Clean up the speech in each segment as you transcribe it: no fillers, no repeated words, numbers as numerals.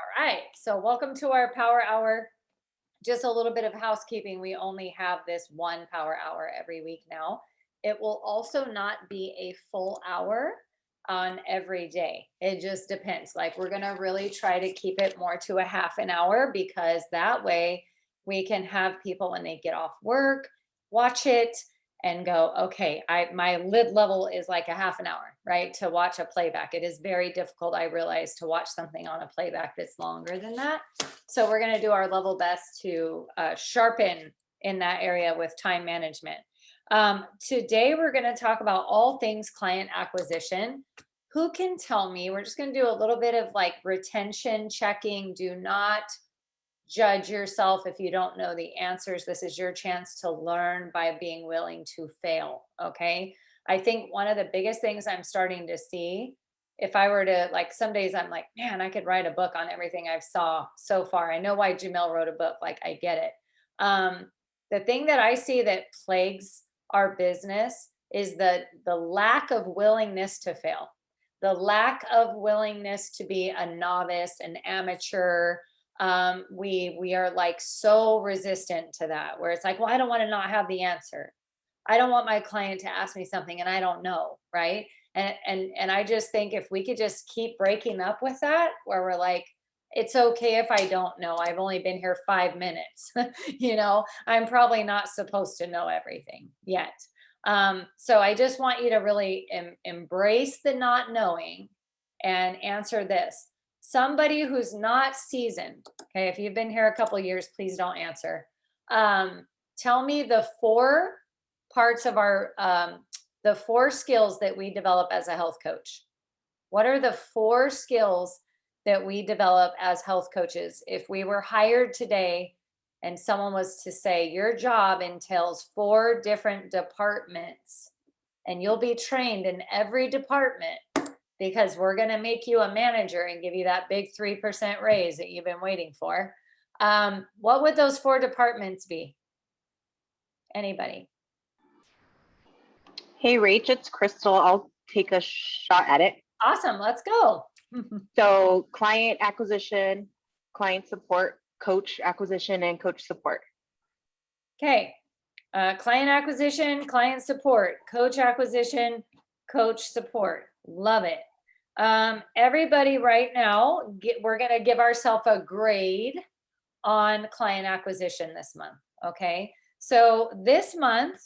All right. So, welcome to our power hour. Just a little bit of housekeeping. We only have this one power hour every week now. It will also not be a full hour on every day. It just depends. Like, we're going to really try to keep it more to a half an hour because that way we can have people when they get off work watch it and go, okay, my lid level is like a half an hour, right? To watch a playback. It is very difficult, I realize, to watch something on a playback that's longer than that. So we're going to do our level best to sharpen in that area with time management. Today, we're going to talk about all things client acquisition. Who can tell me? We're just going to do a little bit of like retention checking. Do not judge yourself if you don't know the answers. This is your chance to learn by being willing to fail. Okay. I think one of the biggest things I'm starting to see, if I were to like, some days I'm like, man, I could write a book on everything I've saw so far. I know why Jamel wrote a book. Like, I get it. The thing that I see that plagues our business is the lack of willingness to fail, the lack of willingness to be a novice, an amateur. We are like so resistant to that, where it's like, well, I don't want to not have the answer. I don't want my client to ask me something and I don't know, right? And I just think if we could just keep breaking up with that, where we're like, it's okay if I don't know. I've only been here 5 minutes. I'm probably not supposed to know everything yet. So I just want you to really embrace the not knowing and answer this. Somebody who's not seasoned, okay, if you've been here a couple years, please don't answer. Tell me the four parts of the four skills that we develop as a health coach. What are the four skills that we develop as health coaches? If we were hired today and someone was to say, your job entails four different departments and you'll be trained in every department because we're going to make you a manager and give you that big 3% raise that you've been waiting for. What would those four departments be? Anybody? Hey, Rach, it's Crystal. I'll take a shot at it. Awesome. Let's go. So, client acquisition, client support, coach acquisition, and coach support. Okay. Client acquisition, client support, coach acquisition, coach support. Love it. Everybody right now, we're going to give ourselves a grade on client acquisition this month. Okay. So this month,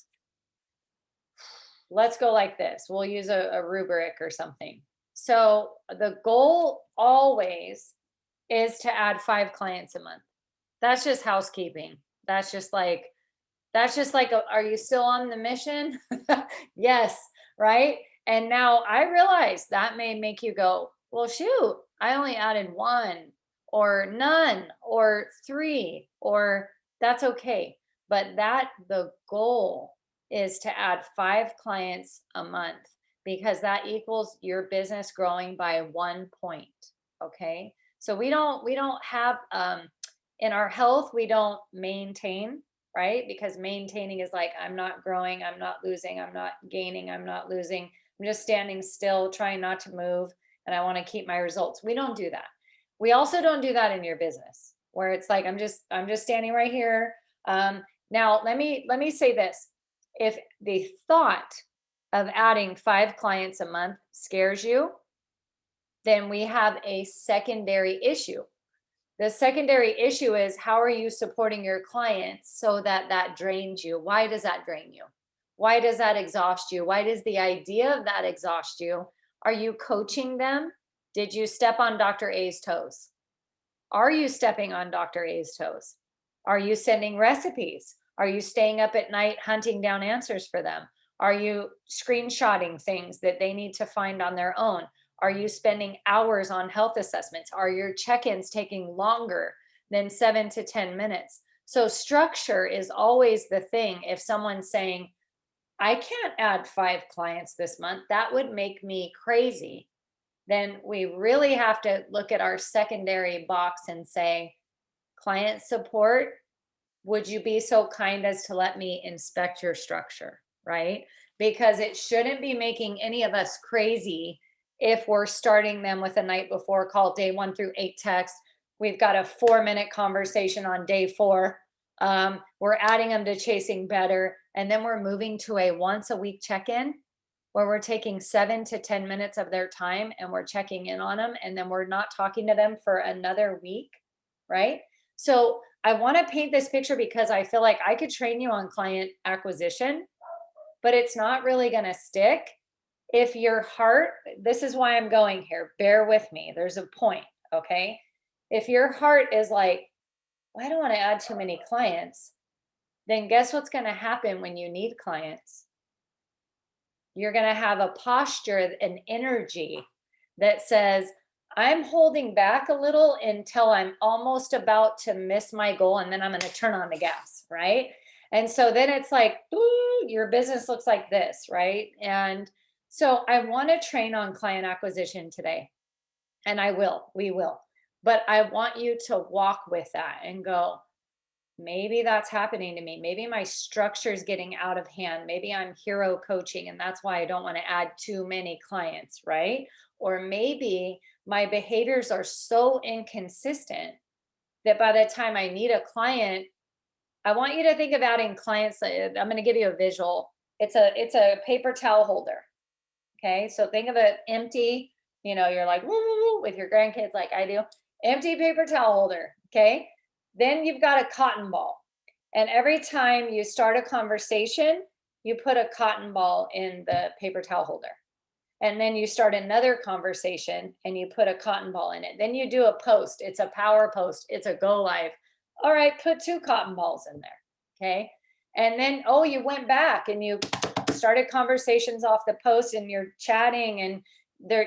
let's go like this. We'll use a rubric or something. So the goal always is to add 5 clients a month. That's just housekeeping. That's just like, are you still on the mission? Yes, right? And now I realize that may make you go, well, shoot, I only added 1 or none or 3, or that's okay. But the goal is to add 5 clients a month because that equals your business growing by 1 point. Okay. So we don't have in our health, we don't maintain, right? Because maintaining is like, I'm not growing, I'm not losing, I'm not gaining, I'm not losing. I'm just standing still, trying not to move, and I want to keep my results. We don't do that. We also don't do that in your business, where it's like, I'm just standing right here. Now let me say this. If the thought of adding 5 clients a month scares you, then we have a secondary issue. The secondary issue is, how are you supporting your clients so that that drains you? Why does that drain you? Why does that exhaust you? Why does the idea of that exhaust you? Are you coaching them? Did you step on Dr. A's toes? Are you stepping on Dr. A's toes? Are you sending recipes? Are you staying up at night hunting down answers for them? Are you screenshotting things that they need to find on their own? Are you spending hours on health assessments? Are your check ins taking longer than 7 to 10 minutes? So, structure is always the thing. If someone's saying, I can't add 5 clients this month, that would make me crazy. Then we really have to look at our secondary box and say, client support, would you be so kind as to let me inspect your structure, right? Because it shouldn't be making any of us crazy if we're starting them with a night before call, day 1 through 8 text. We've got a 4-minute conversation on day 4. We're adding them to Chasing Better. And then we're moving to a once a week check-in where we're taking 7 to 10 minutes of their time and we're checking in on them. And then we're not talking to them for another week, right? So I want to paint this picture because I feel like I could train you on client acquisition, but it's not really going to stick if your heart, this is why I'm going here, bear with me. There's a point, okay? If your heart is like, well, I don't want to add too many clients, then guess what's going to happen when you need clients? You're going to have a posture, an energy that says, I'm holding back a little until I'm almost about to miss my goal, and then I'm going to turn on the gas, right? And so then it's like, ooh, your business looks like this, right? And so I want to train on client acquisition today, and we will. But I want you to walk with that and go, maybe that's happening to me. Maybe my structure is getting out of hand. Maybe I'm hero coaching and that's why I don't want to add too many clients, right? Or maybe my behaviors are so inconsistent that by the time I need a client, I want you to think of adding clients. I'm going to give you a visual. It's a paper towel holder. Okay? So think of it empty, you're like woo, woo, woo, with your grandkids like I do. Empty paper towel holder, okay? Then you've got a cotton ball. And every time you start a conversation, you put a cotton ball in the paper towel holder. And then you start another conversation and you put a cotton ball in it. Then you do a post. It's a power post. It's a go live. All right, put 2 cotton balls in there. Okay. And then, oh, you went back and you started conversations off the post and you're chatting and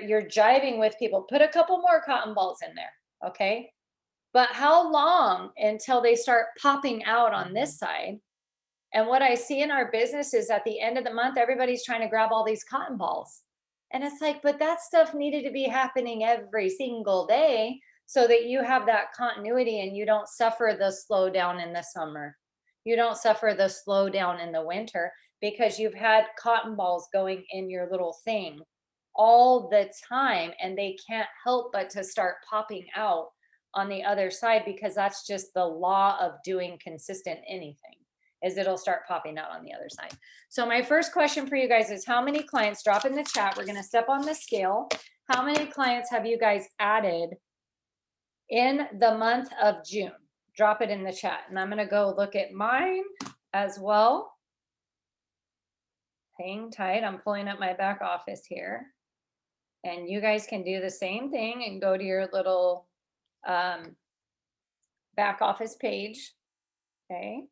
you're jiving with people. Put a couple more cotton balls in there. Okay. But how long until they start popping out on this side? And what I see in our business is at the end of the month, everybody's trying to grab all these cotton balls. And it's like, but that stuff needed to be happening every single day so that you have that continuity and you don't suffer the slowdown in the summer. You don't suffer the slowdown in the winter because you've had cotton balls going in your little thing all the time and they can't help but to start popping out on the other side because that's just the law of doing consistent anything is it'll start popping out on the other side. So my first question for you guys is how many clients, drop in the chat, we're going to step on the scale. How many clients have you guys added in the month of June? Drop it in the chat. And I'm going to go look at mine as well. Hang tight. I'm pulling up my back office here. And you guys can do the same thing and go to your little back office page. Okay.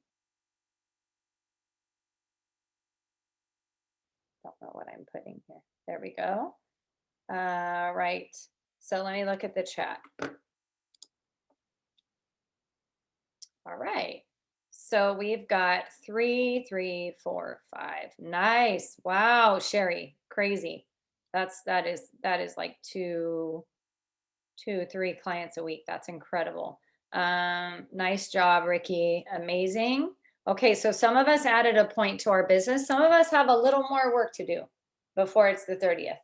Don't know what I'm putting here. There we go. Right. So let me look at the chat. All right. So we've got 3, 3, 4, 5. Nice. Wow, Sherry, crazy. That is like 2, 3 clients a week. That's incredible. Nice job, Ricky. Amazing. Okay, so some of us added a point to our business. Some of us have a little more work to do before it's the 30th.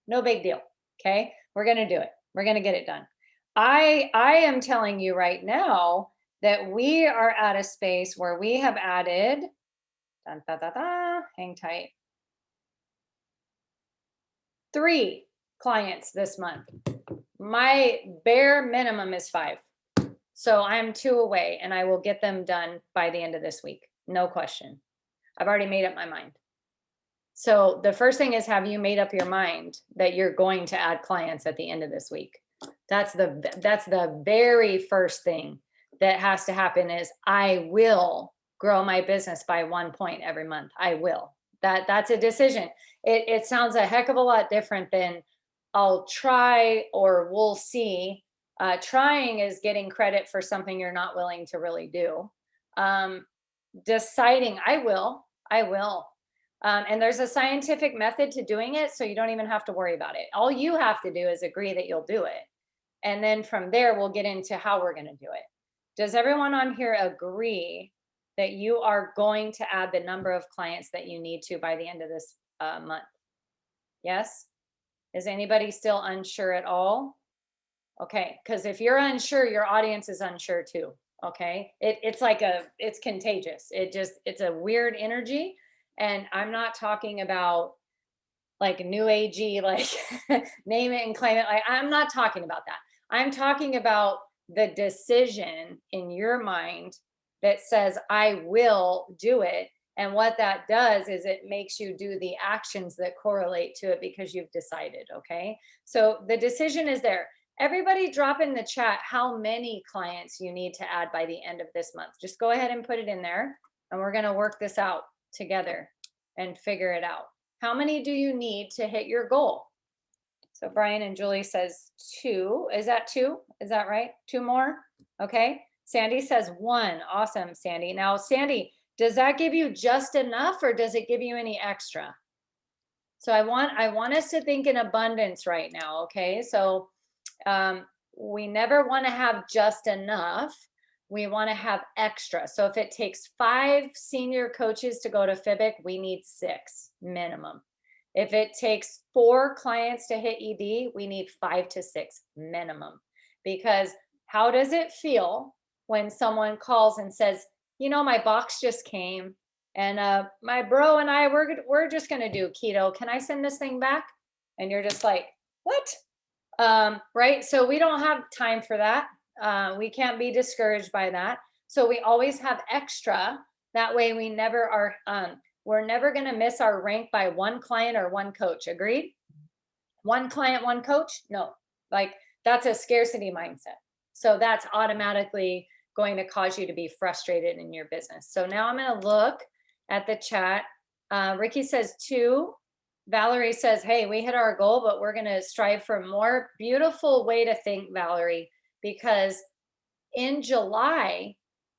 No big deal. Okay, we're gonna do it. We're gonna get it done. I am telling you right now that we are at a space where we have added, dun, da, da, da, hang tight, 3 clients this month. My bare minimum is 5. So I'm 2 away and I will get them done by the end of this week. No question. I've already made up my mind. So the first thing is, have you made up your mind that you're going to add clients at the end of this week? That's the very first thing that has to happen is I will grow my business by 1 point every month. I will. That's a decision. It sounds a heck of a lot different than I'll try or we'll see. Trying is getting credit for something you're not willing to really do. Deciding I will. And there's a scientific method to doing it, so you don't even have to worry about it. All you have to do is agree that you'll do it. And then from there, we'll get into how we're going to do it. Does everyone on here agree that you are going to add the number of clients that you need to by the end of this month? Yes? Is anybody still unsure at all? Okay, because if you're unsure, your audience is unsure too. Okay, it's like it's contagious. It's a weird energy, and I'm not talking about like new agey, like name it and claim it. Like I'm not talking about that. I'm talking about the decision in your mind that says I will do it. And what that does is it makes you do the actions that correlate to it because you've decided. Okay. So the decision is there. Everybody drop in the chat how many clients you need to add by the end of this month. Just go ahead and put it in there, and we're going to work this out together and figure it out. How many do you need to hit your goal? So Brian and Julie says 2. Is that 2? Is that right? 2 more? Okay. Sandy says 1. Awesome, Sandy. Now, Sandy, does that give you just enough or does it give you any extra? So I want us to think in abundance right now, okay? So we never want to have just enough. We want to have extra. So if it takes 5 senior coaches to go to FIBIC, we need 6 minimum. If it takes 4 clients to hit ED, we need 5 to 6 minimum. Because how does it feel when someone calls and says, you know, my box just came and my bro and I, we're just going to do keto. Can I send this thing back? And you're just like, what? Right? So we don't have time for that. We can't be discouraged by that. So we always have extra. That way we never are, we're never going to miss our rank by 1 client or 1 coach. Agreed? 1 client, 1 coach? No, like that's a scarcity mindset. So that's automatically going to cause you to be frustrated in your business. So now I'm going to look at the chat. Ricky says 2. Valerie says, hey, we hit our goal, but we're going to strive for more. Beautiful way to think, Valerie, because in July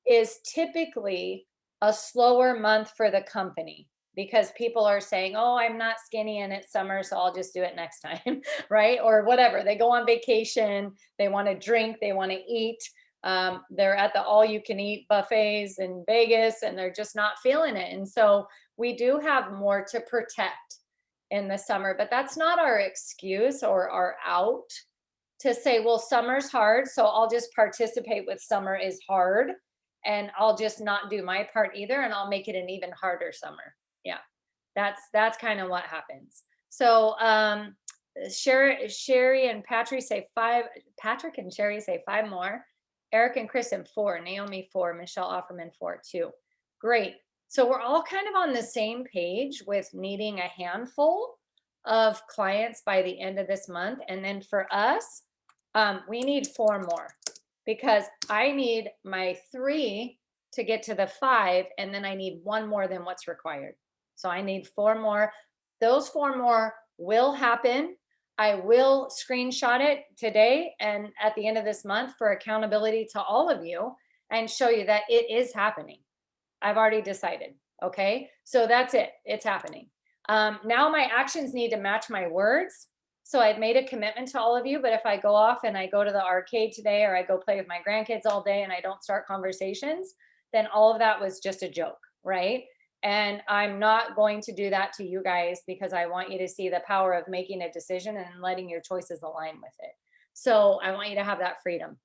is typically a slower month for the company because people are saying, oh, I'm not skinny and it's summer, so I'll just do it next time, right? Or whatever. They go on vacation, they want to drink, they want to eat. They're at the all you can eat buffets in Vegas and they're just not feeling it. And so we do have more to protect in the summer, but that's not our excuse or our out to say, well, summer's hard, so I'll just participate with summer is hard and I'll just not do my part either and I'll make it an even harder summer. Yeah. That's kind of what happens. So Sherry and Patrick say 5. Patrick and Sherry say 5 more. Eric and Kristen 4. Naomi 4. Michelle Offerman 4 too. Great. So we're all kind of on the same page with needing a handful of clients by the end of this month. And then for us, we need 4 more because I need my 3 to get to the 5, and then I need 1 more than what's required. So I need 4 more. Those 4 more will happen. I will screenshot it today and at the end of this month for accountability to all of you and show you that it is happening. I've already decided. Okay. So that's it. It's happening. Now my actions need to match my words. So I've made a commitment to all of you, but if I go off and I go to the arcade today or I go play with my grandkids all day and I don't start conversations, then all of that was just a joke, right? And I'm not going to do that to you guys because I want you to see the power of making a decision and letting your choices align with it. So I want you to have that freedom.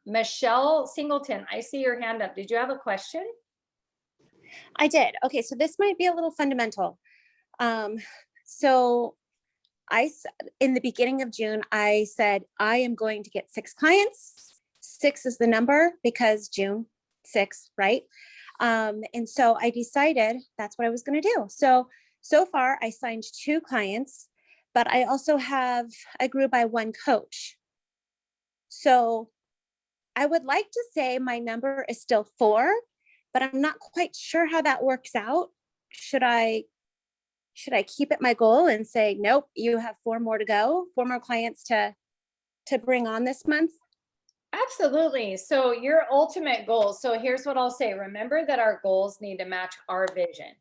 Michelle Singleton, I see your hand up. Did you have a question? I did. Okay, so this might be a little fundamental. So in the beginning of June, I said, I am going to get 6 clients. 6 is the number because June 6th, right? And so I decided that's what I was going to do. So far I signed 2 clients, but I grew by 1 coach. So I would like to say my number is still 4, but I'm not quite sure how that works out. Should I keep it my goal and say, nope, you have 4 more to go, 4 more clients to bring on this month? Absolutely. So your ultimate goal. So here's what I'll say. Remember that our goals need to match our vision.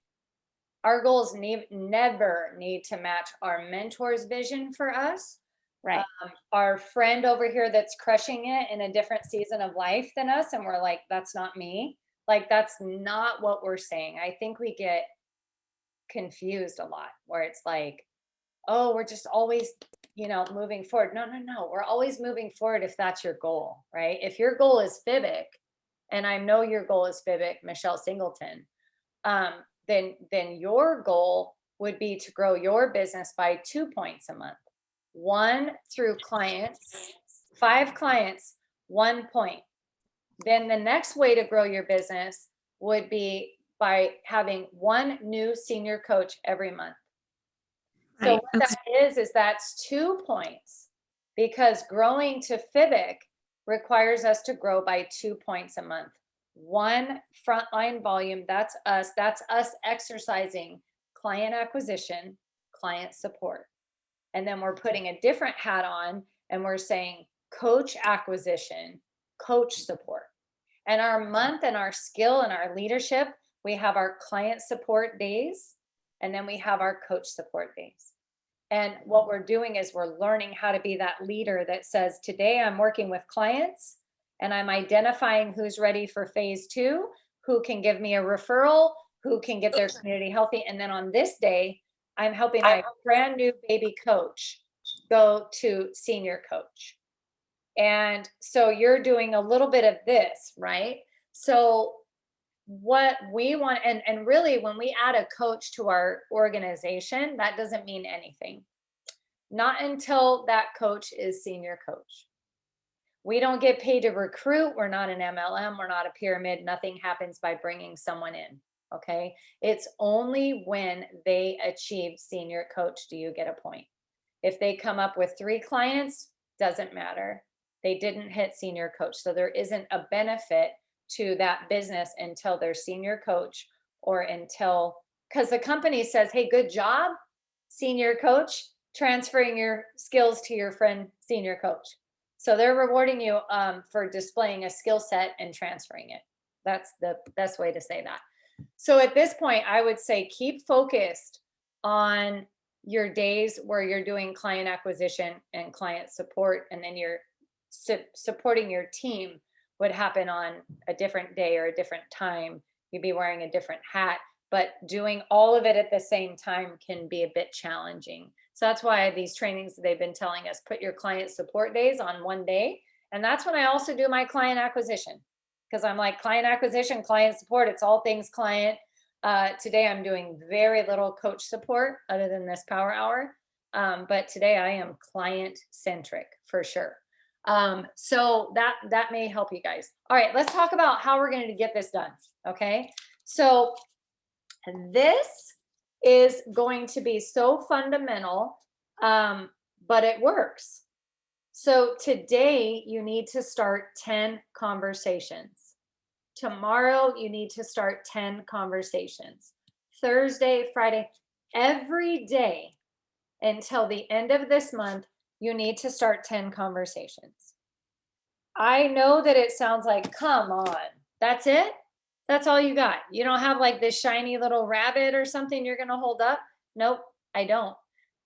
Our goals never need to match our mentor's vision for us. Right. Our friend over here that's crushing it in a different season of life than us. And we're like, that's not me. Like, that's not what we're saying. I think we get confused a lot where it's like, oh, we're just always moving forward. No. We're always moving forward if that's your goal, right? If your goal is Fibic, and I know your goal is Fibic, Michelle Singleton, then your goal would be to grow your business by 2 points a month. One through clients, 5 clients, 1 point. Then the next way to grow your business would be by having 1 new senior coach every month. So Right, what okay. that is that's 2 points, because growing to Fibic requires us to grow by 2 points a month. 1 frontline volume, that's us exercising client acquisition, client support. And then we're putting a different hat on and we're saying coach acquisition, coach support. And our month and our skill and our leadership, we have our client support days, and then we have our coach support days. And what we're doing is we're learning how to be that leader that says, today I'm working with clients and I'm identifying who's ready for phase 2, who can give me a referral, who can get their community healthy. And then on this day, I'm helping my brand new baby coach go to senior coach. And so you're doing a little bit of this, right? So what we want, and really when we add a coach to our organization, that doesn't mean anything. Not until that coach is senior coach. We don't get paid to recruit. We're not an MLM. We're not a pyramid. Nothing happens by bringing someone in. Okay. It's only when they achieve senior coach do you get a point. If they come up with 3 clients, doesn't matter. They didn't hit senior coach. So there isn't a benefit to that business until they're senior coach, or until, because the company says, hey, good job, senior coach, transferring your skills to your friend, senior coach. So they're rewarding you for displaying a skill set and transferring it. That's the best way to say that. So at this point, I would say keep focused on your days where you're doing client acquisition and client support, and then you're supporting your team would happen on a different day or a different time. You'd be wearing a different hat, but doing all of it at the same time can be a bit challenging. So that's why these trainings, they've been telling us, put your client support days on one day. And that's when I also do my client acquisition, because I'm like, client acquisition, client support, it's all things client. Today I'm doing very little coach support other than this power hour. But today I am client centric for sure. So that may help you guys. All right, let's talk about how we're going to get this done. Okay. So this is going to be so fundamental, but it works. So today you need to start 10 conversations. Tomorrow you need to start 10 conversations. Thursday, Friday, every day until the end of this month, you need to start 10 conversations. I know that it sounds like, come on, that's it? That's all you got? You don't have like this shiny little rabbit or something you're going to hold up? Nope, I don't.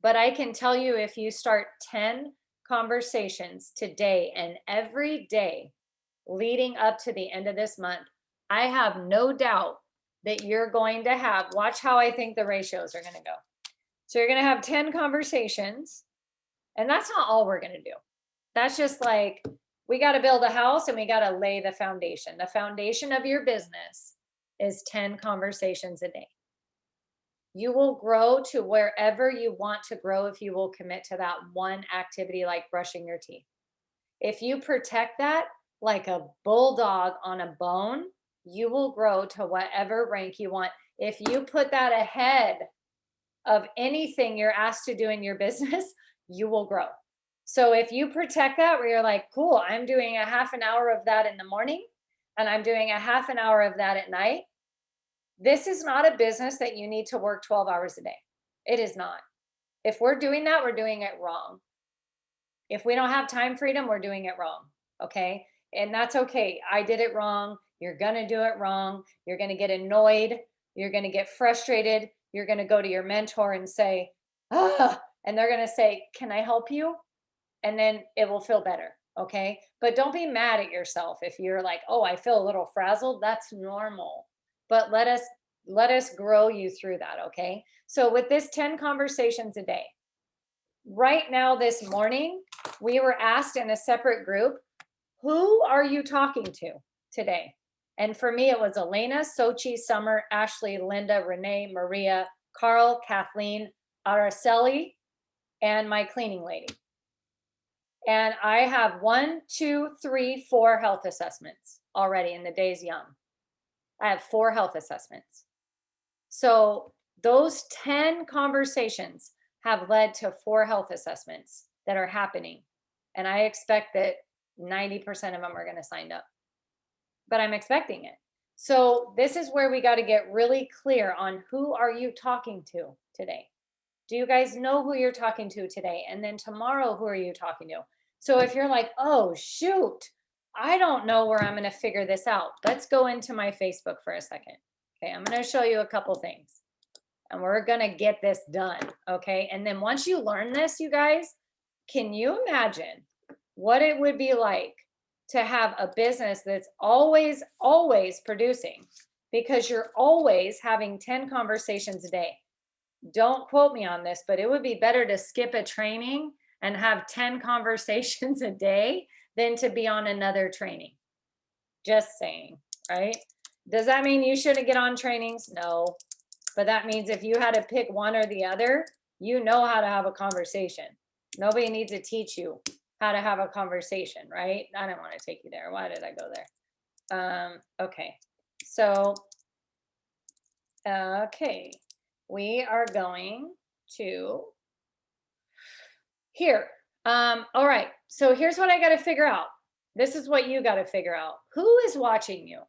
But I can tell you, if you start 10 conversations today and every day leading up to the end of this month, I have no doubt that you're going to have, watch how I think the ratios are going to go. So you're going to have 10 conversations, and that's not all we're going to do. That's just like, we got to build a house and we got to lay the foundation. The foundation of your business is 10 conversations a day. You will grow to wherever you want to grow if you will commit to that one activity, like brushing your teeth. If you protect that like a bulldog on a bone, you will grow to whatever rank you want. If you put that ahead of anything you're asked to do in your business, you will grow. So if you protect that, where you're like, cool, I'm doing a half an hour of that in the morning and I'm doing a half an hour of that at night. This is not a business that you need to work 12 hours a day. It is not. If we're doing that, we're doing it wrong. If we don't have time freedom, we're doing it wrong. Okay. And that's okay. I did it wrong. You're going to do it wrong. You're going to get annoyed. You're going to get frustrated. You're going to go to your mentor and say, and they're going to say, can I help you? And then it will feel better. Okay. But don't be mad at yourself if you're like, oh, I feel a little frazzled. That's normal. But let us grow you through that. Okay. So with this 10 conversations a day, right now this morning, we were asked in a separate group, who are you talking to today? And for me, it was Elena, Sochi, Summer, Ashley, Linda, Renee, Maria, Carl, Kathleen, Araceli, and my cleaning lady. And I have 1, 2, 3, 4 health assessments already, and the day's young. I have 4 health assessments. So those 10 conversations have led to 4 health assessments that are happening. And I expect that 90% of them are going to sign up, but I'm expecting it. So this is where we got to get really clear on who are you talking to today? Do you guys know who you're talking to today? And then tomorrow, who are you talking to? So if you're like, oh, shoot, I don't know where I'm going to figure this out. Let's go into my Facebook for a second. Okay, I'm going to show you a couple things and we're going to get this done. Okay, and then once you learn this, you guys, can you imagine what it would be like to have a business that's always producing, because you're always having 10 conversations a day? Don't quote me on this, but it would be better to skip a training and have 10 conversations a day than to be on another training. Just saying, right? Does that mean you shouldn't get on trainings? No, but that means if you had to pick one or the other, you know how to have a conversation. Nobody needs to teach you how to have a conversation, right? I don't want to take you there. Why did I go there? Okay, so, okay. We are going to here. All right. So here's what I got to figure out. This is what you got to figure out. Who is watching you?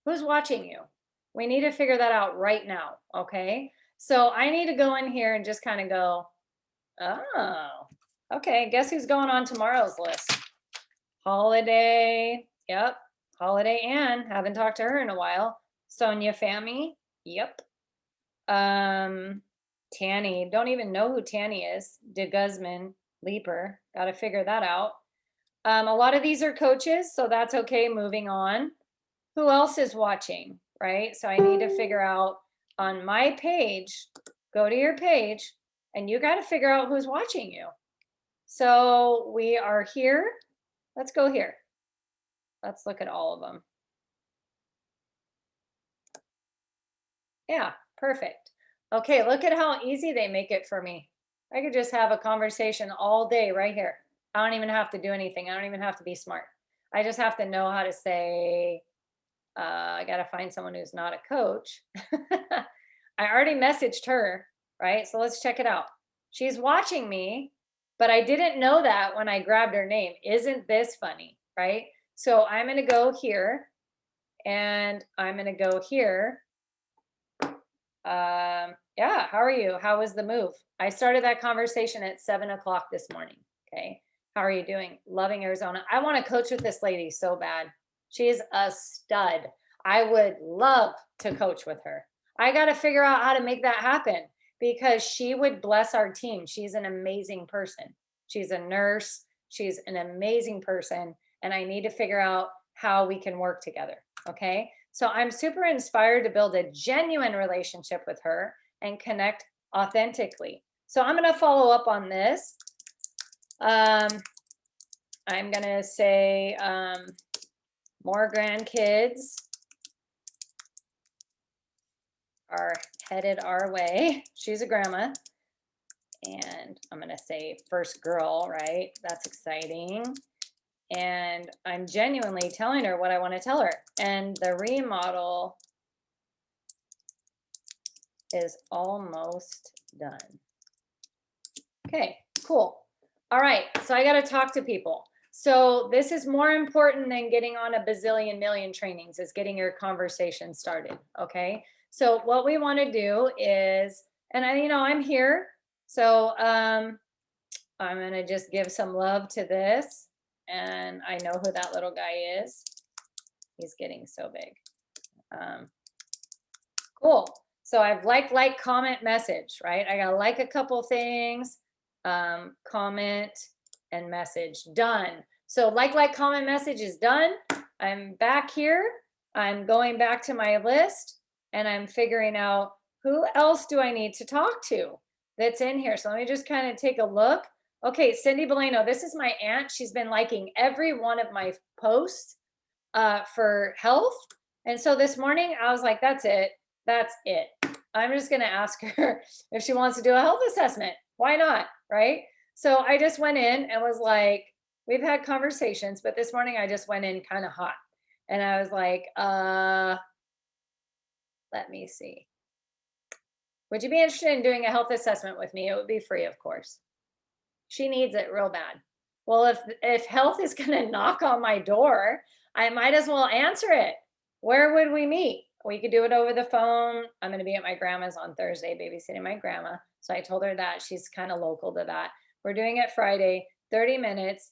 Who's watching you? We need to figure that out right now. Okay. So I need to go in here and just kind of go, oh, okay. Guess who's going on tomorrow's list? Holiday. Yep. Holiday Ann. Haven't talked to her in a while. Sonia Fami. Yep. Tanny, don't even know who Tanny is. De Guzman, Leaper, got to figure that out. A lot of these are coaches, so that's okay. Moving on. Who else is watching, right? So I need to figure out on my page, go to your page, and you got to figure out who's watching you. So we are here. Let's go here. Let's look at all of them. Yeah, perfect. Okay, look at how easy they make it for me. I could just have a conversation all day right here. I don't even have to do anything. I don't even have to be smart. I just have to know how to say, I got to find someone who's not a coach. I already messaged her, right? So let's check it out. She's watching me, but I didn't know that when I grabbed her name. Isn't this funny, right? So I'm going to go here and I'm going to go here. Yeah, how are you? How was the move? I started that conversation at 7 o'clock this morning. Okay. How are you doing? Loving Arizona. I want to coach with this lady so bad. She is a stud. I would love to coach with her. I got to figure out how to make that happen because she would bless our team. She's an amazing person. She's a nurse. She's an amazing person. And I need to figure out how we can work together. Okay. So I'm super inspired to build a genuine relationship with her and connect authentically. So I'm going to follow up on this. I'm going to say more grandkids are headed our way. She's a grandma. And I'm going to say first girl, right? That's exciting. And I'm genuinely telling her what I want to tell her. And the remodel is almost done. Okay, cool. All right, so I got to talk to people. So this is more important than getting on a bazillion million trainings, is getting your conversation started, okay? So what we want to do is, and I'm here. So I'm going to just give some love to this. And I know who that little guy is. He's getting so big. Cool. So I've like, comment, message, right? I got to like a couple things, comment and message, done. So like, comment, message is done. I'm back here. I'm going back to my list and I'm figuring out who else do I need to talk to? that's in here. So let me just kind of take a look. Okay, Cindy Boleno, this is my aunt. She's been liking every one of my posts for health. And so this morning I was like, that's it. That's it. I'm just going to ask her if she wants to do a health assessment. Why not? Right. So I just went in and was like, we've had conversations, but this morning I just went in kind of hot. And I was like, let me see. Would you be interested in doing a health assessment with me? It would be free, of course. She needs it real bad. Well, if health is going to knock on my door, I might as well answer it. Where would we meet? We could do it over the phone. I'm going to be at my grandma's on Thursday, babysitting my grandma. So I told her that she's kind of local to that. We're doing it Friday, 30 minutes.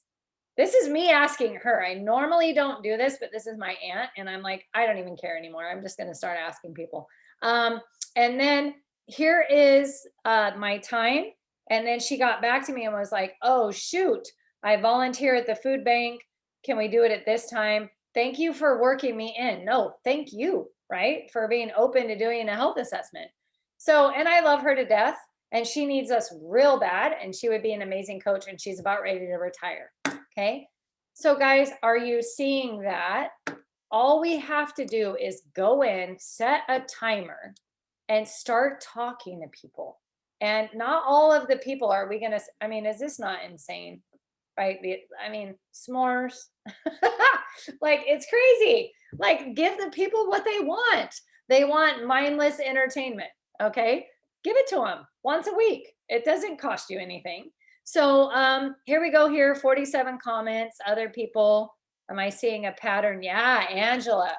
This is me asking her. I normally don't do this, but this is my aunt. And I'm like, I don't even care anymore. I'm just going to start asking people. And then here is my time. And then she got back to me and was like, oh, shoot, I volunteer at the food bank. Can we do it at this time? Thank you for working me in. No, thank you, right? For being open to doing a health assessment. So, and I love her to death and she needs us real bad and she would be an amazing coach and she's about ready to retire. Okay. So guys, are you seeing that? All we have to do is go in, set a timer and start talking to people. And not all of the people are we going to, I mean, is this not insane? Right? I mean, s'mores. Like, it's crazy. Like, give the people what they want. They want mindless entertainment. Okay. Give it to them once a week. It doesn't cost you anything. So here we go here, 47 comments, other people. Am I seeing a pattern? Yeah, Angela.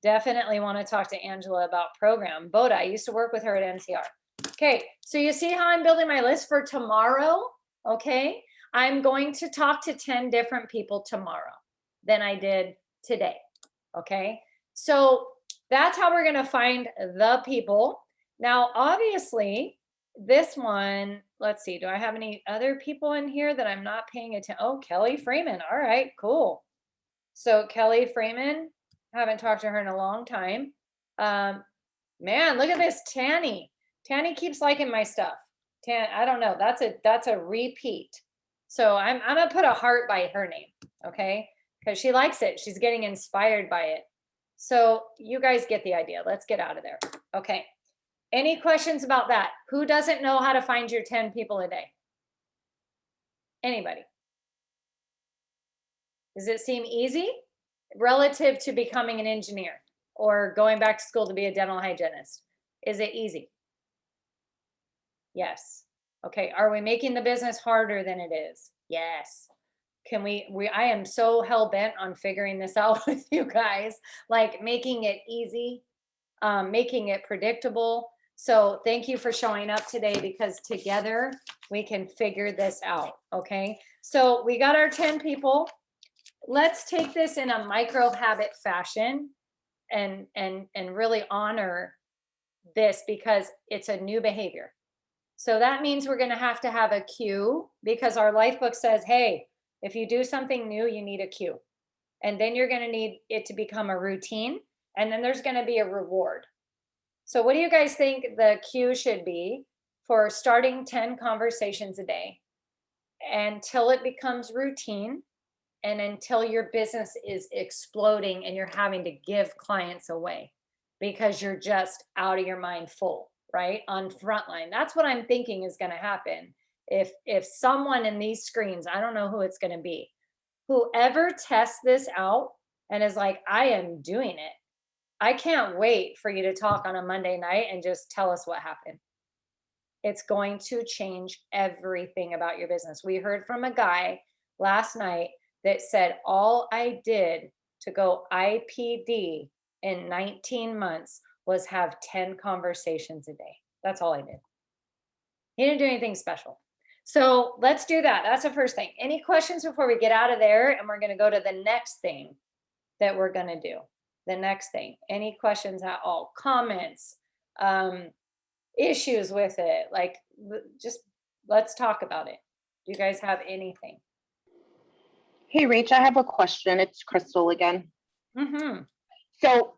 Definitely want to talk to Angela about program. Boda, I used to work with her at NCR. Okay, so you see how I'm building my list for tomorrow? Okay, I'm going to talk to 10 different people tomorrow than I did today. Okay, so that's how we're going to find the people. Now, obviously, this one, let's see, do I have any other people in here that I'm not paying attention? Oh, Kelly Freeman. All right, cool. So Kelly Freeman, haven't talked to her in a long time. Man, look at this, Tanny. Tanny keeps liking my stuff. I don't know. That's a repeat. So I'm gonna put a heart by her name, okay? Because she likes it. She's getting inspired by it. So you guys get the idea. Let's get out of there. Okay. Any questions about that? Who doesn't know how to find your 10 people a day? Anybody? Does it seem easy relative to becoming an engineer or going back to school to be a dental hygienist? Is it easy? Yes. Okay. Are we making the business harder than it is? Yes. Can I am so hell bent on figuring this out with you guys, like making it easy, making it predictable. So thank you for showing up today because together we can figure this out. Okay. So we got our 10 people. Let's take this in a micro habit fashion and really honor this because it's a new behavior. So that means we're going to have a cue because our life book says, hey, if you do something new, you need a cue. And then you're going to need it to become a routine. And then there's going to be a reward. So what do you guys think the cue should be for starting 10 conversations a day until it becomes routine and until your business is exploding and you're having to give clients away because you're just out of your mind full, right? On frontline. That's what I'm thinking is going to happen. If someone in these screens, I don't know who it's going to be, whoever tests this out and is like, I am doing it. I can't wait for you to talk on a Monday night and just tell us what happened. It's going to change everything about your business. We heard from a guy last night that said, all I did to go IPD in 19 months was have 10 conversations a day. That's all I did. He didn't do anything special. So let's do that. That's the first thing. Any questions before we get out of there? And we're going to go to the next thing that we're going to do. The next thing. Any questions at all? Comments? Issues with it? Like, just let's talk about it. Do you guys have anything? Hey, Rach, I have a question. It's Crystal again. Mm-hmm. So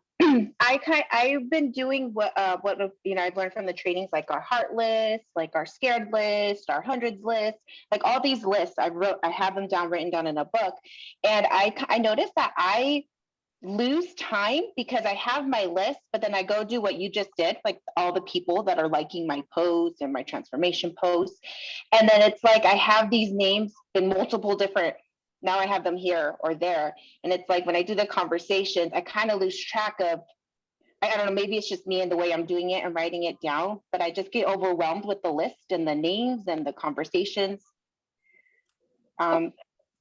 I've been doing what I've learned from the trainings, like our heart list, like our scared list, our hundreds list, like all these lists. I have them written down in a book, and I noticed that I lose time because I have my list, but then I go do what you just did, like all the people that are liking my posts and my transformation posts. And then it's like I have these names in multiple different, now I have them here or there. And it's like when I do the conversations, I kind of lose track of, I don't know, maybe it's just me and the way I'm doing it and writing it down, but I just get overwhelmed with the list and the names and the conversations.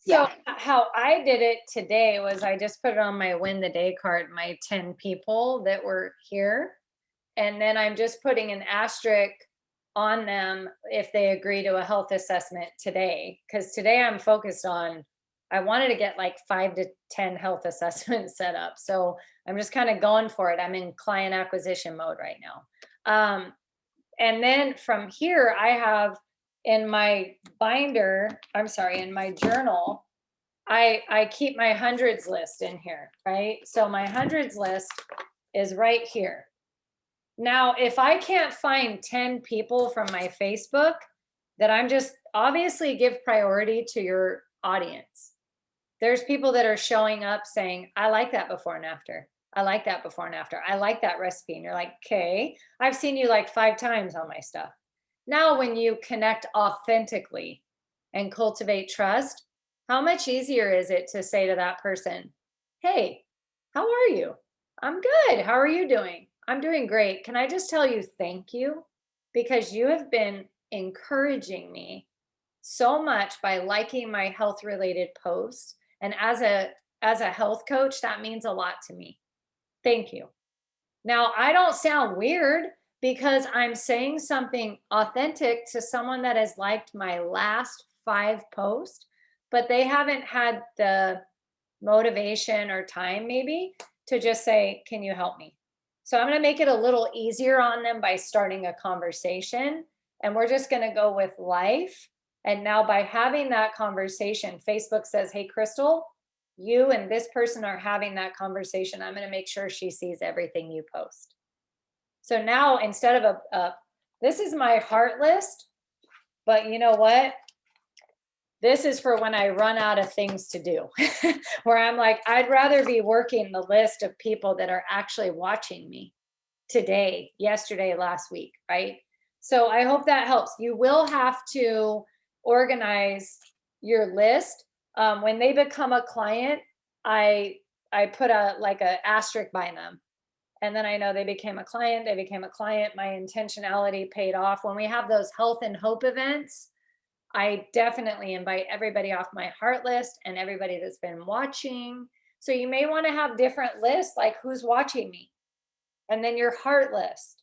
So how I did it today was I just put it on my win the day card, my 10 people that were here. And then I'm just putting an asterisk on them if they agree to a health assessment today. Because today I'm focused on, I wanted to get like 5 to 10 health assessments set up. So I'm just kind of going for it. I'm in client acquisition mode right now. And then from here, I have in my binder, in my journal, I keep my hundreds list in here, right? So my hundreds list is right here. Now, if I can't find 10 people from my Facebook, that I'm just obviously give priority to your audience. There's people that are showing up saying, I like that before and after. I like that before and after. I like that recipe. And you're like, okay, I've seen you like 5 times on my stuff. Now, when you connect authentically and cultivate trust, how much easier is it to say to that person, hey, how are you? I'm good. How are you doing? I'm doing great. Can I just tell you thank you? Because you have been encouraging me so much by liking my health related posts. And as a health coach, that means a lot to me. Thank you. Now, I don't sound weird because I'm saying something authentic to someone that has liked my last 5 posts, but they haven't had the motivation or time maybe to just say, can you help me? So I'm going to make it a little easier on them by starting a conversation. And we're just going to go with life. And now by having that conversation, Facebook says, hey, Crystal, you and this person are having that conversation. I'm going to make sure she sees everything you post. So now instead of this is my heart list, but you know what? This is for when I run out of things to do, where I'm like, I'd rather be working the list of people that are actually watching me today, yesterday, last week, right? So I hope that helps. You will have to organize your list. When they become a client, I put a asterisk by them. And then I know they became a client, my intentionality paid off. When we have those health and hope events, I definitely invite everybody off my heart list and everybody that's been watching. So you may want to have different lists, like who's watching me, and then your heart list,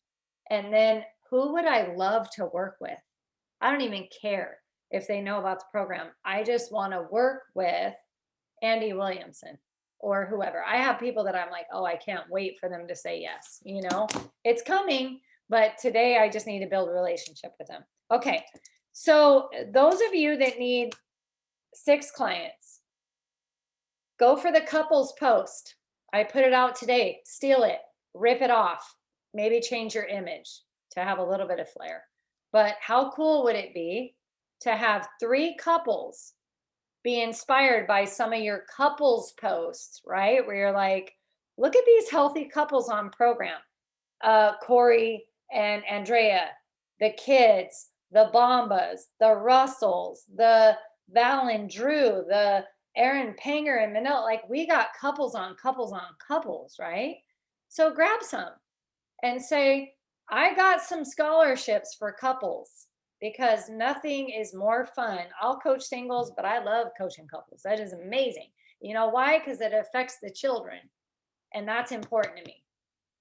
and then who would I love to work with? I don't even care if they know about the program. I just want to work with Andy Williamson or whoever. I have people that I'm like, oh, I can't wait for them to say yes. You know, it's coming, but today I just need to build a relationship with them. Okay. So those of you that need 6 clients, go for the couples post. I put it out today. Steal it, rip it off, maybe change your image to have a little bit of flair. But how cool would it be to have 3 couples be inspired by some of your couples posts, right? Where you're like, look at these healthy couples on program. Corey and Andrea, the kids, the Bombas, the Russells, the Val and Drew, the Aaron Panger and Manila. Like we got couples on couples on couples, right? So grab some and say, I got some scholarships for couples because nothing is more fun. I'll coach singles, but I love coaching couples. That is amazing. You know why? Because it affects the children. And that's important to me.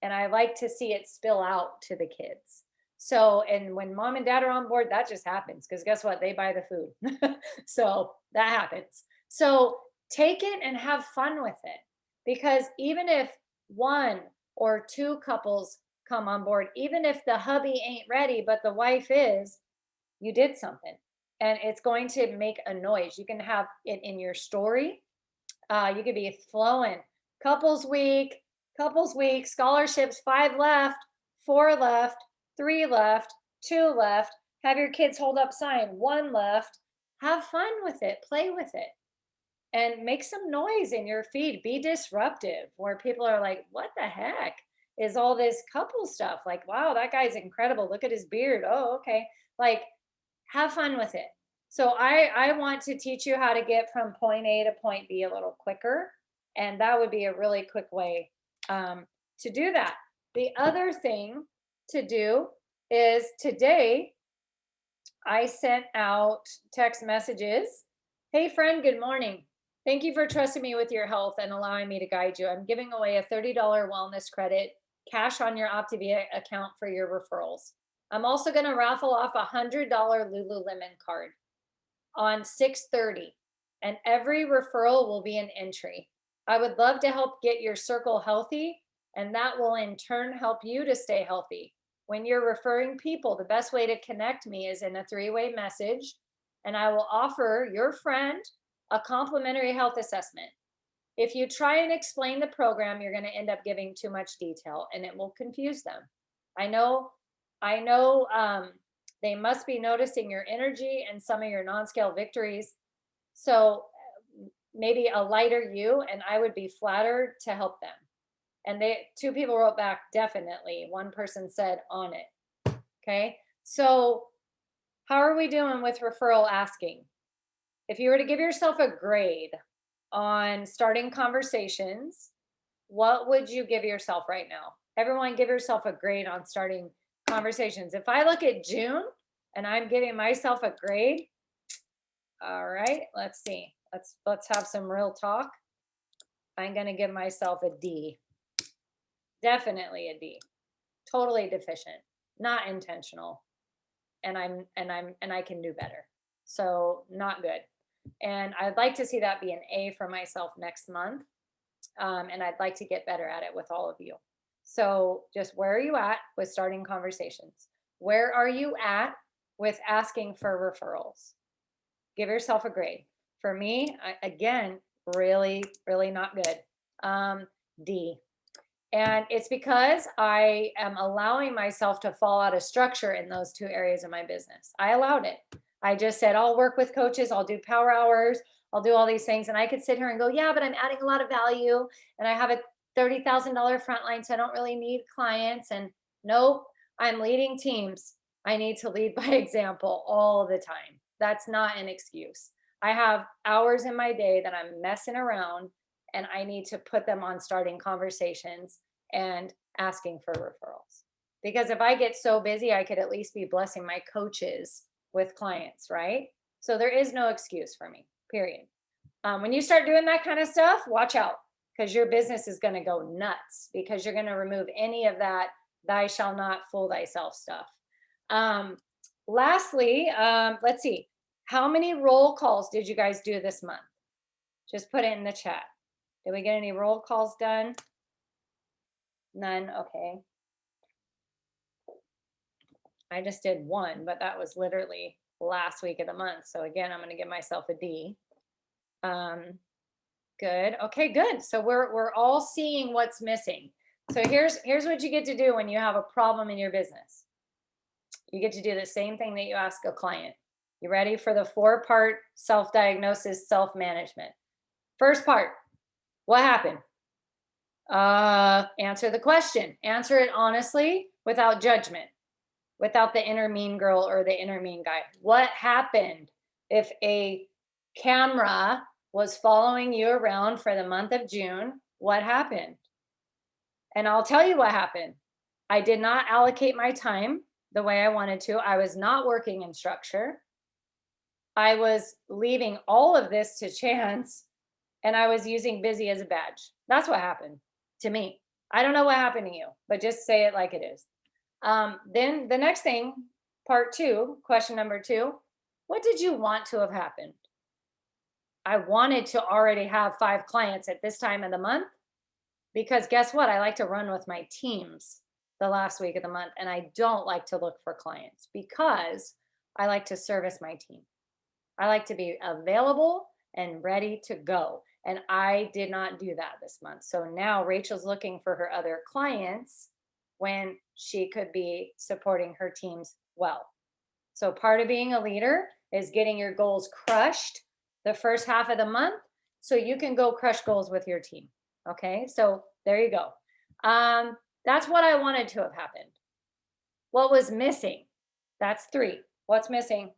And I like to see it spill out to the kids. So, and when mom and dad are on board, that just happens because guess what? They buy the food. So that happens. So take it and have fun with it. Because even if 1 or 2 couples come on board, even if the hubby ain't ready, but the wife is, you did something. And it's going to make a noise. You can have it in your story. You could be flowing couples week, couples week, scholarships, 5 left, 4 left, 3 left, 2 left. Have your kids hold up sign, 1 left. Have fun with it, play with it, and make some noise in your feed. Be disruptive where people are like, what the heck is all this couple stuff? Like, wow, that guy's incredible. Look at his beard. Oh, okay. Like, have fun with it. So I want to teach you how to get from point A to point B a little quicker. And that would be a really quick way to do that. The other thing to do is today I sent out text messages. Hey friend, good morning. Thank you for trusting me with your health and allowing me to guide you. I'm giving away a $30 wellness credit cash on your Optavia account for your referrals. I'm also going to raffle off a $100 Lululemon card on 6/30, and every referral will be an entry. I would love to help get your circle healthy, and that will in turn help you to stay healthy. When you're referring people, the best way to connect me is in a 3-way message, and I will offer your friend a complimentary health assessment. If you try and explain the program, you're going to end up giving too much detail and it will confuse them. I know they must be noticing your energy and some of your non-scale victories. So maybe a lighter you, and I would be flattered to help them. And 2 people wrote back, definitely. One person said on it. Okay. So how are we doing with referral asking? If you were to give yourself a grade on starting conversations, what would you give yourself right now? Everyone give yourself a grade on starting conversations. If I look at June and I'm giving myself a grade, all right, let's see. Let's have some real talk. I'm going to give myself a D. Definitely a D. Totally deficient, not intentional. And I can do better. So not good. And I'd like to see that be an A for myself next month. And I'd like to get better at it with all of you. So just where are you at with starting conversations? Where are you at with asking for referrals? Give yourself a grade. For me, again, really, really not good. D. And it's because I am allowing myself to fall out of structure in those 2 areas of my business. I allowed it. I just said, I'll work with coaches, I'll do power hours, I'll do all these things. And I could sit here and go, yeah, but I'm adding a lot of value and I have a $30,000 frontline, so I don't really need clients. And nope, I'm leading teams. I need to lead by example all the time. That's not an excuse. I have hours in my day that I'm messing around and I need to put them on starting conversations and asking for referrals. Because if I get so busy, I could at least be blessing my coaches with clients, right? So there is no excuse for me, period. When you start doing that kind of stuff, watch out, because your business is going to go nuts, because you're going to remove any of that "thou shalt not fool thyself" stuff. Lastly, let's see. How many roll calls did you guys do this month? Just put it in the chat. Did we get any roll calls done? None. Okay. I just did 1, but that was literally last week of the month. So again, I'm going to give myself a D. Good. Okay, good. So we're all seeing what's missing. So here's what you get to do when you have a problem in your business. You get to do the same thing that you ask a client. You ready for the 4-part self-diagnosis, self-management? First part, what happened? Answer the question. Answer it honestly, without judgment, without the inner mean girl or the inner mean guy. What happened? If a camera was following you around for the month of June, what happened? And I'll tell you what happened. I did not allocate my time the way I wanted to. I was not working in structure. I was leaving all of this to chance, and I was using busy as a badge. That's what happened to me. I don't know what happened to you, but just say it like it is. Then the next thing, part 2, question number 2, what did you want to have happened? I wanted to already have 5 clients at this time of the month, because guess what? I like to run with my teams the last week of the month, and I don't like to look for clients because I like to service my team. I like to be available and ready to go. And I did not do that this month. So now Rachel's looking for her other clients when she could be supporting her teams well. So part of being a leader is getting your goals crushed the first half of the month so you can go crush goals with your team. Okay, so there you go. That's what I wanted to have happened. What was missing? That's 3. What's missing?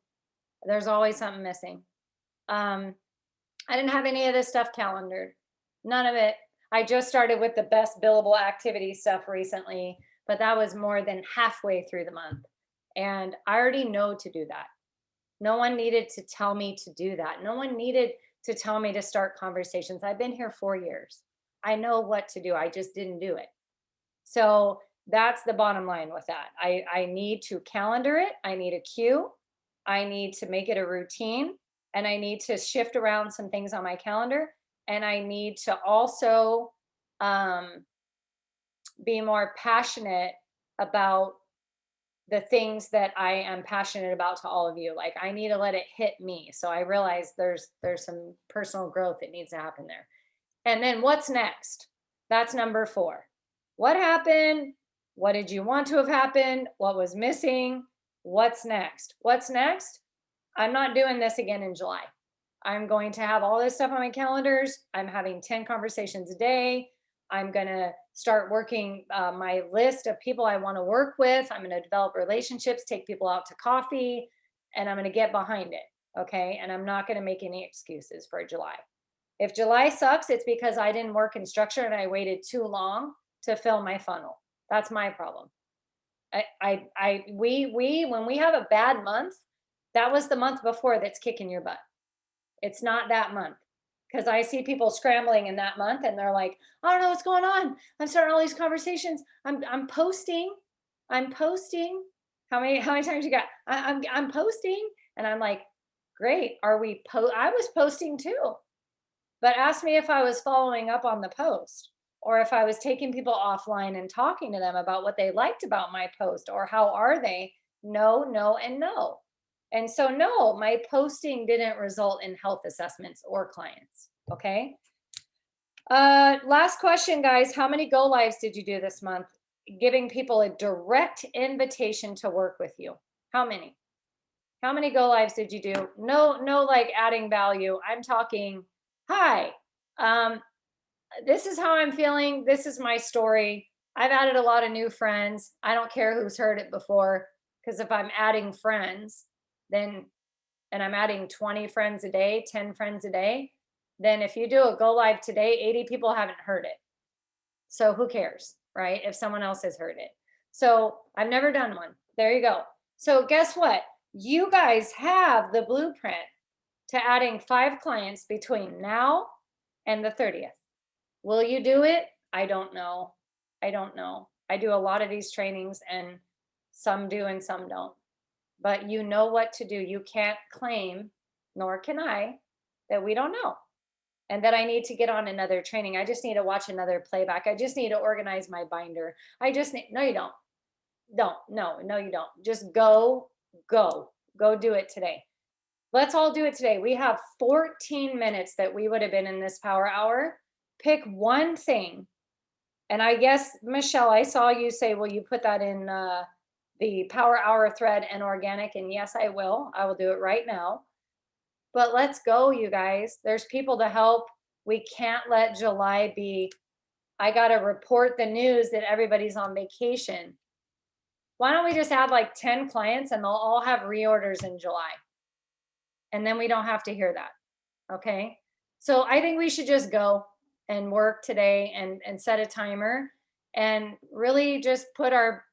There's always something missing. I didn't have any of this stuff calendared. None of it. I just started with the best billable activity stuff recently, but that was more than halfway through the month. And I already know to do that. No one needed to tell me to do that. No one needed to tell me to start conversations. I've been here 4 years. I know what to do. I just didn't do it. So that's the bottom line with that. I need to calendar it. I need a cue. I need to make it a routine. And I need to shift around some things on my calendar. And I need to also be more passionate about the things that I am passionate about to all of you. Like I need to let it hit me. So I realize there's some personal growth that needs to happen there. And then what's next? That's number 4. What happened? What did you want to have happened? What was missing? What's next? What's next? I'm not doing this again in July. I'm going to have all this stuff on my calendars. I'm having 10 conversations a day. I'm going to start working my list of people I want to work with. I'm going to develop relationships, take people out to coffee, and I'm going to get behind it. Okay. And I'm not going to make any excuses for July. If July sucks, it's because I didn't work in structure and I waited too long to fill my funnel. That's my problem. When we have a bad month, that was the month before that's kicking your butt. It's not that month. Because I see people scrambling in that month and they're like, I don't know what's going on. I'm starting all these conversations. I'm posting. How many times you got? I'm posting. And I'm like, great. I was posting too. But ask me if I was following up on the post or if I was taking people offline and talking to them about what they liked about my post or how are they? No, no, and no. And so, no, my posting didn't result in health assessments or clients. Okay. Last question, guys. How many go lives did you do this month? Giving people a direct invitation to work with you. How many? How many go lives did you do? No, like adding value. I'm talking, hi, this is how I'm feeling. This is my story. I've added a lot of new friends. I don't care who's heard it before, because if I'm adding friends, and I'm adding 20 friends a day, 10 friends a day, then if you do a go live today, 80 people haven't heard it. So who cares, right? If someone else has heard it. So I've never done one. There you go. So guess what? You guys have the blueprint to adding 5 clients between now and the 30th. Will you do it? I don't know. I do a lot of these trainings and some do and some don't. But you know what to do. You can't claim, nor can I, that we don't know. And that I need to get on another training. I just need to watch another playback. I just need to organize my binder. No, you don't. No, you don't. Just go do it today. Let's all do it today. We have 14 minutes that we would have been in this power hour. Pick one thing. And I guess, Michelle, I saw you say, will you put that in the power hour thread and organic? And yes, I will do it right now. But let's go, you guys. There's people to help. We can't let July be, I got to report the news that everybody's on vacation. Why don't we just add like 10 clients and they'll all have reorders in July? And then we don't have to hear that. Okay. So I think we should just go and work today and set a timer and really just put our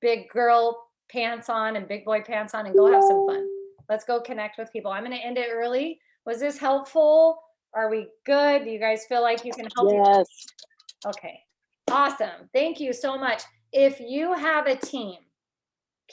big girl pants on and big boy pants on and go have some fun. Let's go connect with people. I'm going to end it early. Was this helpful? Are we good? Do you guys feel like you can help? Yes. Okay. Awesome. Thank you so much. If you have a team,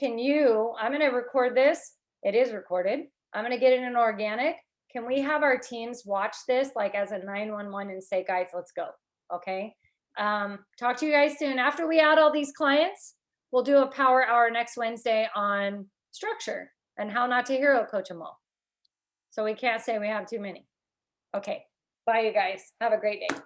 I'm going to record this. It is recorded. I'm going to get it in organic. Can we have our teams watch this like as a 911 and say, guys, let's go. Okay. Talk to you guys soon. After we add all these clients, we'll do a power hour next Wednesday on structure and how not to hero coach them all. So we can't say we have too many. Okay. Bye, you guys. Have a great day.